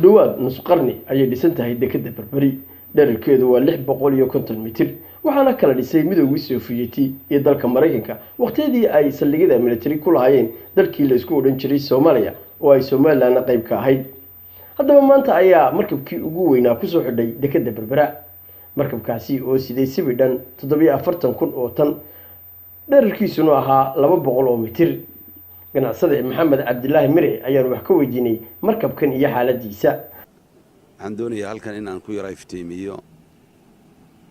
dhawaad nus qarni ayay dhisan tahay dekedda Berberi dhererkeedu waa 650 mitir waxaana kala dhisay midowgii Sovieti iyo dalka Mareykanka waqtiyadii ay saldhigyada military ku lahaayeen dalkii la isku odhan jiray Soomaaliya oo ay Soomaaliland qayb ka ahayd haddaba maanta ayaa markabkii ugu weynaa ku soo xidhay dekedda Berbera markabkaasi oo siday sibidhan 740,000 oo tan dhererkiisuna ahaa 200 oo mitir ganacsade Maxamed Cabdilaahi Mire ayaan wax ka weydiinay markabkan iyo xaaladiisa waxaan doonayaa halkan in aan ku yara iftiimiyo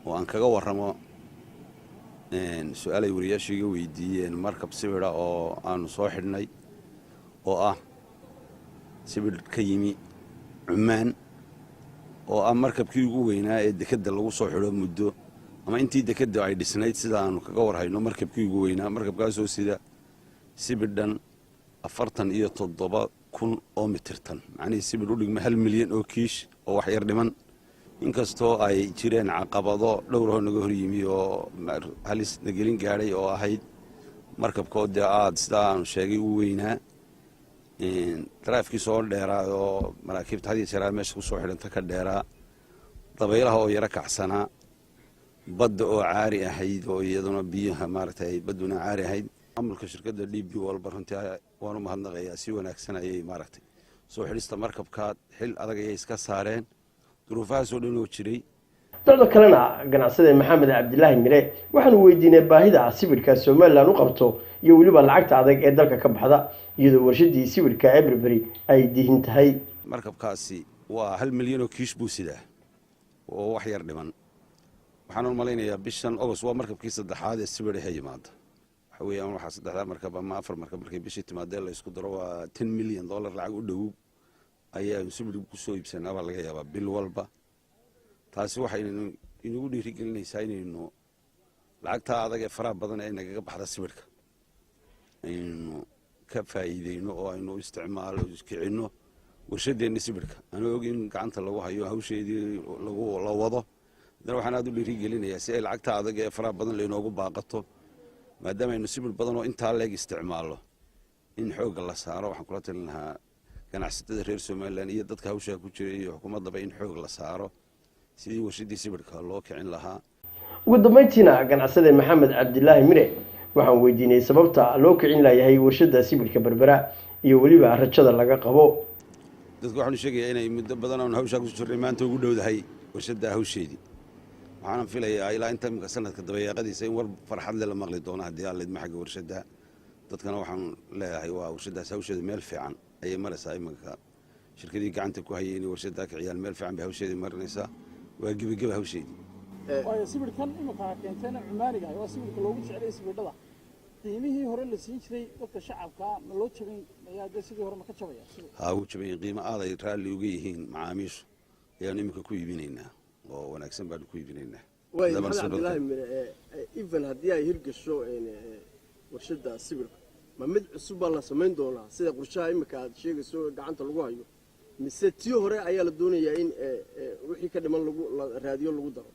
oo aan kaga warramo su'aalay wariyaashu iga weydiiyeen markab sibidha oo aanu soo xidhnay oo ah sibidh ka yimi Cumaan oo ah markabkii ugu weynaa ee dekedda lagu soo xidho muddo ama intii dekedda ay dhisnayd sida aanu kaga warhayno markabkii ugu weynaa markabkaasoo sida sibidhan 47,000 oo mitirtan macnihii sibidh u dhigma 1 milyan oo kiish oo wax yar dhiman inkastoo ay jireen caqabado dhowr oo naga hor yimi oo halis nagelin gaadhay oo ahayd markabkoodii aad sidaa aanu sheegay u weynaa taraafkii soo dheeraa oo maraakiibta had iyo jeer meesha ku soo xidhanta ka dheeraa dabaylaha oo yara kacsanaa badda oo caari ahayd oo iyaduna biyaha maaragtay badduna caari ahayd maamulka shirkadda DP walba runtii waan u mahadnaqayaa si wanaagsan ayay maaragtay soo xidhista markabka xil adag ayay iska saareen duruufahaas oo dhan oo jiray dadka kalena ganacsade Maxamed Cabdilaahi Mire waxaan weydiinay baahida sibidhka Soomaaliland u qabto iyo waliba lacagta adag ee dalka ka baxda iyadoo warshadii sibidhka ee Berberi ay dihin tahay markabkaasi waa 1 milyan oo kiish buu sidaa oo wax yar dhiman waxaan u malaynayaa bishan August waa markabkii saddexaad ee sibidh ay yimaado waxa weeyaan waxa saddexda markab ama afar markab markay bishii timaadeen la isku daro waa $10 milyan lacag u dhow ayaa sibidh ku soo iibsanaa laga yaabaa bil walba taasi waxay inagu dhiirigelinaysaa inaynu lacagta adag ee faraha badan ee naga baxda sibidhka aynu ka faa'iideyno oo aynu isticmaalo iskicino warshadeenna sibidhka anoo og in gacanta lagu hayo hawsheedii la wado dan waxaan aad u dhiirigelinayaa si ay lacagta adag ee faraha badan leynoogu baaqato maadaama aynu sibidh badan oo intaa leeg isticmaalo in xoogga la saaro waxaan kula talin lahaa ganacsatada reer Soomaaliland iyo dadka hawsha ku jiray iyo xukuumadda in xoog la saaro sidii warshadii sibidhka loo kicin lahaa ugu dambeyntiina ganacsade Maxamed Cabdilaahi Mire waxaan weydiinay sababta loo kicin lahayd warshada sibidhka Berbera iyo waliba rajada laga qabo dadku waxaan sheegayaa inay muddo badan oo hawsha ku jirnay maanta ugu dhowdahay warshada hawsheedii waxaan filayaa ilaa inta sanadka dabayaaqadiisa in war farxad leh la maqli doono haddii aan leedma xagga warshada dadkana waxaan leeyahay waa warshadaas hawsheeda meel fiican ayay maraysaa imanka shirkadii gacanta ku hayay in warshada kiciyaan meel fiican bay hawsheedii marinaysaa waa gabagaba hawsheedii waayo sibidhkan imika keenteena Cumaaniga waa sibidhka loogu jeclay sibidhada qiimihii hore la siin jiray dadka shacabka ma loo jabin ayaa sidii hore ma ka jabaya uu jabay qiimo aad ay raali uga yihiin macaamiishu ayaan imika ku iibinaynaa oo wanaagsan baan ku iibinaynaa Cabdilaahi Mire even haddii ay hirgasho warshada sibidhka ma mid cusub baa la samayn doonaa sida qorshaha imika aad sheegayso gacanta lagu hayo mise tii hore ayaa la doonayaa in wixii ka dhiman lagu raadiyo lagu daro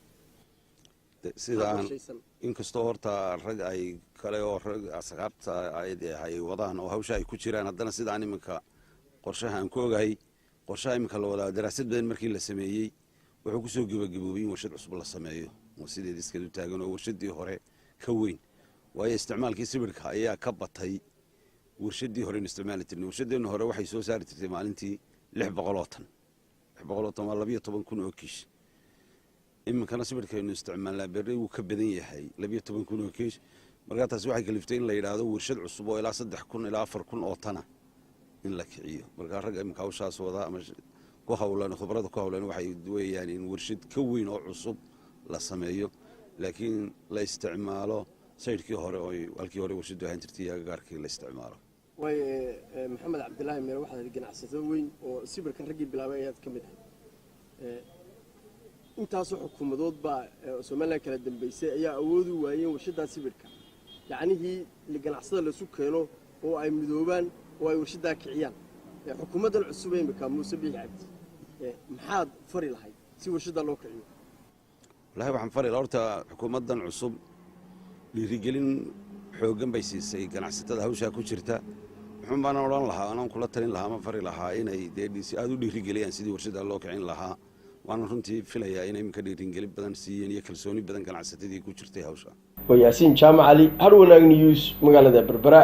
sidaan inkastoo horta rag ay kale oo rag asxaabta ay wadaan oo hawsha ay ku jiraan haddana sidaan iminka qorshaha aan ku ogahay qorshaha iminka la wadaa daraasad badan markii la sameeyey wuxuu ku soo gabagaboobay in warshad cusub la sameeyo oo sideed iska taagan oo warshadii hore ka weyn waayo isticmaalkii sibidhka ayaa ka batay warshadii hore in isticmaali jirnay warshadeena hore waxay soo saari jirtay maalintii 600 tan waa 12,000 oo kiish iminkana sibidhkaynu isticmaalnaa berri wuu ka badan yahay 12,000 oo kiish markaa taasi waxay kaliftay in la yidhaahdo warshad cusub oo ilaa 3,000 ilaa 4,000 oo tana in la kiciyo markaa ragga iminka hawshaas wada ama ku hawlan khibrada ku hawlan waxay weeyaan in warshad ka weyn oo cusub la sameeyo laakiin la isticmaalo saydkii hore oo halkii hore warshadu ahaan jirtay gaarkii la isticmaalo way Maxamed Cabdilaahi Mire waxa ay ganacsato weyn oo sibidhkan raggii bilaabay ayaad ka mid ahay intaas xukuumadood baa Soomaaliland kala dambeysay ayaa awood u waayeen warshada sibidhka yacnihii li ganacsada la isu keeno oo ay midoobaan oo ay warshada kiciyaan xukuumaddan cusub ee imika Muuse Biixi Cabdi maxaad fari lahayd si warshada loo kiciyo wallahi waxaan fari lahaa horta xukuumaddan cusub dhiirigelin xooggan bay siisay ganacsatada hawsha ku jirta muxuun baan odhan lahaa anaan kula talin lahaa ama fari lahaa inay dee aada u dhiirigeliyaan sidii warshada loo kicin lahaa waana runtii filayaa inay iminka dhiirigelin badan siiyeen iyo kalsooni badan ganacsatadii ku jirtay hawsha waa yaasiin jaamac cali har wanaag news magaalada Berbera.